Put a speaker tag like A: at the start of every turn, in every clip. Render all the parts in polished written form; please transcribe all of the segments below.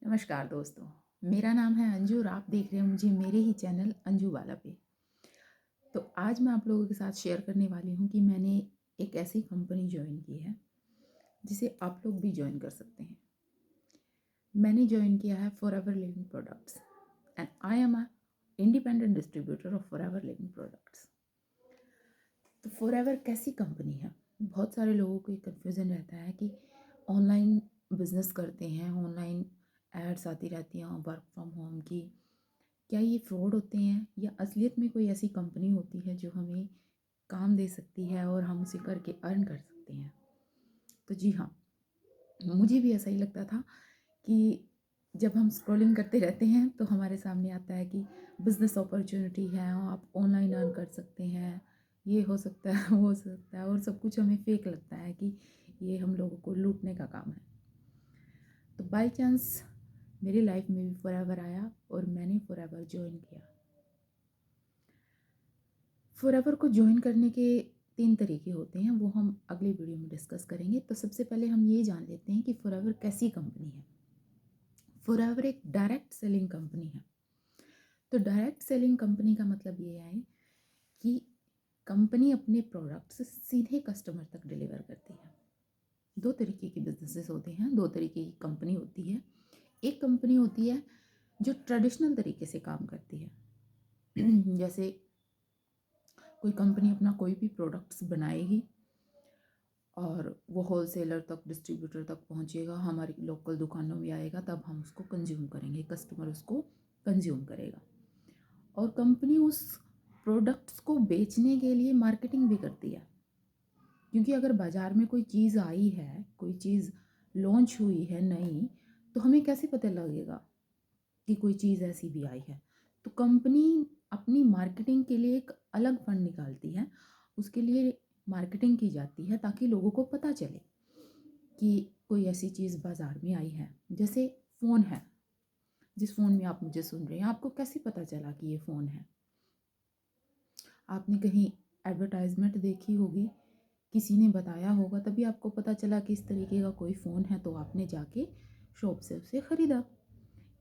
A: नमस्कार दोस्तों, मेरा नाम है अंजू और आप देख रहे हैं मुझे मेरे ही चैनल अंजू वाला पे। तो आज मैं आप लोगों के साथ शेयर करने वाली हूँ कि मैंने एक ऐसी कंपनी ज्वाइन की है जिसे आप लोग भी ज्वाइन कर सकते हैं। मैंने ज्वाइन किया है forever living products and I am a independent distributor of forever living products. तो फॉरएवर कैसी कंपनी है? बहुत सारे लोगों को एक कन्फ्यूज़न रहता है कि ऑनलाइन बिजनेस करते हैं, ऑनलाइन एड्स आती रहती हैं वर्क फ्रॉम होम की, क्या ये फ्रॉड होते हैं या असलियत में कोई ऐसी कंपनी होती है जो हमें काम दे सकती है और हम उसे करके अर्न कर सकते हैं? तो जी हाँ, मुझे भी ऐसा ही लगता था कि जब हम स्क्रॉलिंग करते रहते हैं तो हमारे सामने आता है कि बिज़नेस अपॉर्चुनिटी है, आप ऑनलाइन अर्न कर सकते हैं, ये हो सकता है, वो हो सकता है, और सब कुछ हमें फेक लगता है कि ये हम लोगों को लूटने का काम है। तो बाय चांस मेरी लाइफ में भी फॉरएवर आया और मैंने फॉरएवर ज्वाइन किया। फॉरएवर को ज्वाइन करने के 3 तरीके होते हैं, वो हम अगली वीडियो में डिस्कस करेंगे। तो सबसे पहले हम ये जान लेते हैं कि फॉरएवर कैसी कंपनी है। फॉरएवर एक डायरेक्ट सेलिंग कंपनी है। तो डायरेक्ट सेलिंग कंपनी का मतलब ये है कि कंपनी अपने प्रोडक्ट्स सीधे कस्टमर तक डिलीवर करती है। 2 तरीके के बिजनेसेस होते हैं, 2 तरीके की कंपनी होती है। एक कंपनी होती है जो ट्रेडिशनल तरीके से काम करती है जैसे कोई कंपनी अपना कोई भी प्रोडक्ट्स बनाएगी और वो होलसेलर तक, डिस्ट्रीब्यूटर तक पहुंचेगा, हमारी लोकल दुकानों में आएगा, तब हम उसको कंज्यूम करेंगे, कस्टमर उसको कंज्यूम करेगा। और कंपनी उस प्रोडक्ट्स को बेचने के लिए मार्केटिंग भी करती है, क्योंकि अगर बाज़ार में कोई चीज़ आई है, कोई चीज़ लॉन्च हुई है नई, तो हमें कैसे पता लगेगा कि कोई चीज़ ऐसी भी आई है? तो कंपनी अपनी मार्केटिंग के लिए एक अलग फंड निकालती है, उसके लिए मार्केटिंग की जाती है ताकि लोगों को पता चले कि कोई ऐसी चीज़ बाज़ार में आई है। जैसे फ़ोन है, जिस फ़ोन में आप मुझे सुन रहे हैं, आपको कैसे पता चला कि ये फ़ोन है? आपने कहीं एडवर्टाइजमेंट देखी होगी, किसी ने बताया होगा, तभी आपको पता चला कि इस तरीके का कोई फ़ोन है, तो आपने जाके शॉप से उसे ख़रीदा।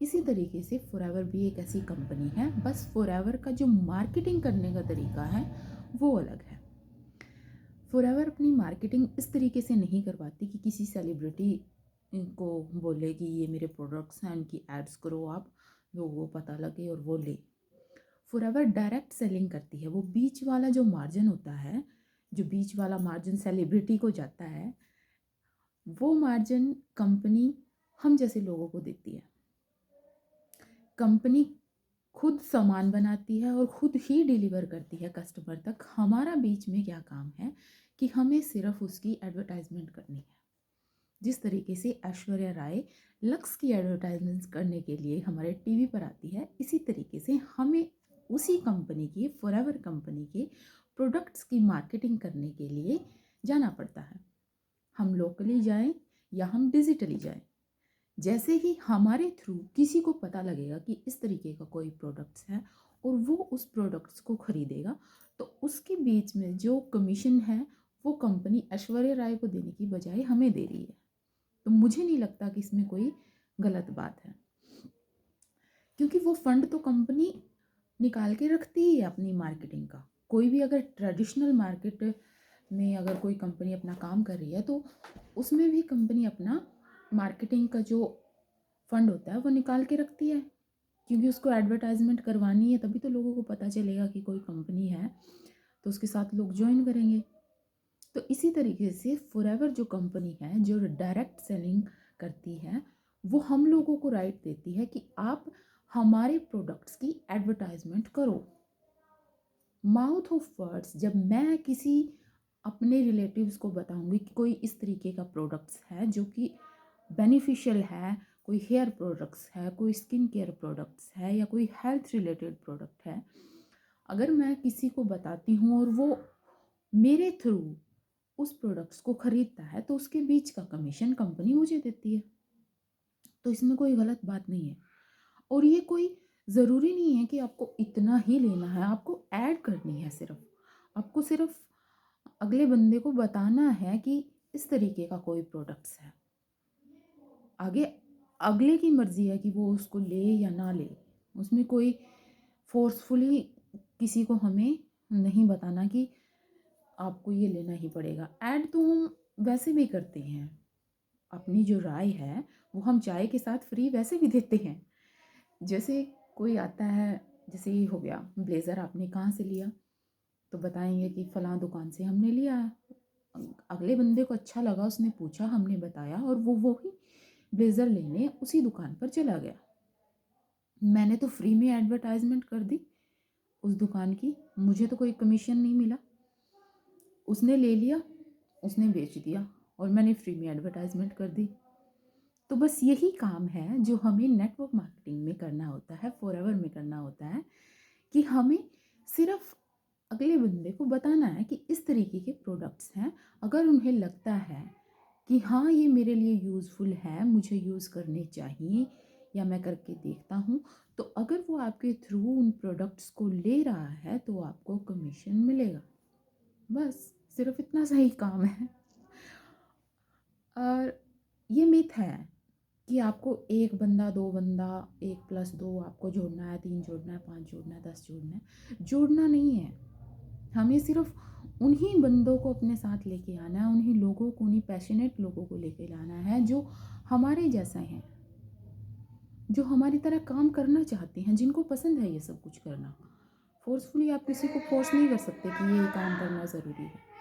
A: इसी तरीके से फॉरएवर भी एक ऐसी कंपनी है, बस फॉरएवर का जो मार्केटिंग करने का तरीका है वो अलग है। फॉरएवर अपनी मार्केटिंग इस तरीके से नहीं करवाती कि किसी सेलिब्रिटी को बोले कि ये मेरे प्रोडक्ट्स हैं, इनकी एड्स करो आप, लोगों को पता लगे और वो ले। फॉरएवर डायरेक्ट सेलिंग करती है। वो बीच वाला जो मार्जिन होता है, जो बीच वाला मार्जिन सेलिब्रिटी को जाता है, वो मार्जिन कंपनी हम जैसे लोगों को देती है। कंपनी खुद सामान बनाती है और खुद ही डिलीवर करती है कस्टमर तक। हमारा बीच में क्या काम है कि हमें सिर्फ उसकी एडवर्टाइजमेंट करनी है। जिस तरीके से ऐश्वर्या राय लक्स की एडवर्टाइजमेंट करने के लिए हमारे टीवी पर आती है, इसी तरीके से हमें उसी कंपनी की, फॉरएवर कंपनी के प्रोडक्ट्स की मार्केटिंग करने के लिए जाना पड़ता है। हम लोकली जाएं या हम डिजिटली जाएं, जैसे ही हमारे थ्रू किसी को पता लगेगा कि इस तरीके का कोई प्रोडक्ट्स है और वो उस प्रोडक्ट्स को खरीदेगा, तो उसके बीच में जो कमीशन है वो कंपनी ऐश्वर्या राय को देने की बजाय हमें दे रही है। तो मुझे नहीं लगता कि इसमें कोई गलत बात है, क्योंकि वो फंड तो कंपनी निकाल के रखती ही है अपनी मार्केटिंग का। कोई भी अगर ट्रेडिशनल मार्केट में अगर कोई कंपनी अपना काम कर रही है, तो उसमें भी कंपनी अपना मार्केटिंग का जो फंड होता है वो निकाल के रखती है, क्योंकि उसको एडवर्टाइजमेंट करवानी है, तभी तो लोगों को पता चलेगा कि कोई कंपनी है, तो उसके साथ लोग ज्वाइन करेंगे। तो इसी तरीके से फॉरएवर जो कंपनी है, जो डायरेक्ट सेलिंग करती है, वो हम लोगों को राइट देती है कि आप हमारे प्रोडक्ट्स की एडवर्टाइजमेंट करो। माउथ ऑफ वर्ड्स, जब मैं किसी अपने रिलेटिव्स को बताऊंगी कि कोई इस तरीके का प्रोडक्ट्स है जो कि बेनिफिशियल है, कोई हेयर प्रोडक्ट्स है, कोई स्किन केयर प्रोडक्ट्स है, या कोई हेल्थ रिलेटेड प्रोडक्ट है, अगर मैं किसी को बताती हूँ और वो मेरे थ्रू उस प्रोडक्ट्स को खरीदता है, तो उसके बीच का कमीशन कंपनी मुझे देती है। तो इसमें कोई गलत बात नहीं है। और ये कोई ज़रूरी नहीं है कि आपको इतना ही लेना है, आपको ऐड करनी है। सिर्फ आपको सिर्फ अगले बंदे को बताना है कि इस तरीके का कोई प्रोडक्ट्स है। आगे अगले की मर्ज़ी है कि वो उसको ले या ना ले। उसमें कोई फ़ोर्सफुली किसी को हमें नहीं बताना कि आपको ये लेना ही पड़ेगा। ऐड तो हम वैसे भी करते हैं। अपनी जो राय है वो हम चाय के साथ फ्री वैसे भी देते हैं। जैसे कोई आता है, जैसे ये हो गया ब्लेज़र आपने कहाँ से लिया? तो बताएँगे कि फलाँ दुकान से हमने लिया है। अगले बंदे को अच्छा लगा, उसने पूछा, हमने बताया और वो ही ब्लेज़र लेने उसी दुकान पर चला गया। मैंने तो फ्री में एडवर्टाइज़मेंट कर दी उस दुकान की, मुझे तो कोई कमीशन नहीं मिला। उसने ले लिया, उसने बेच दिया और मैंने फ्री में एडवर्टाइज़मेंट कर दी। तो बस यही काम है जो हमें नेटवर्क मार्केटिंग में करना होता है, फॉरएवर में करना होता है, कि हमें सिर्फ अगले बंदे को बताना है कि इस तरीके के प्रोडक्ट्स हैं। अगर उन्हें लगता है कि हाँ ये मेरे लिए यूज़फुल है, मुझे यूज़ करने चाहिए या मैं करके देखता हूँ, तो अगर वो आपके थ्रू उन प्रोडक्ट्स को ले रहा है तो आपको कमीशन मिलेगा। बस सिर्फ इतना सा ही काम है। और ये मिथ है कि आपको 1 बंदा, 2 बंदा, 1+2 आपको जोड़ना है, 3 जोड़ना है, 5 जोड़ना है, 10 जोड़ना है। जोड़ना नहीं है, हमें सिर्फ उन्हीं बंदों को अपने साथ लेके आना है, उन्हीं लोगों को, उन्हीं पैशनेट लोगों को लेके लाना है जो हमारे जैसा हैं, जो हमारी तरह काम करना चाहते हैं, जिनको पसंद है ये सब कुछ करना। फ़ोर्सफुली आप किसी को फ़ोर्स नहीं कर सकते कि ये काम करना ज़रूरी है।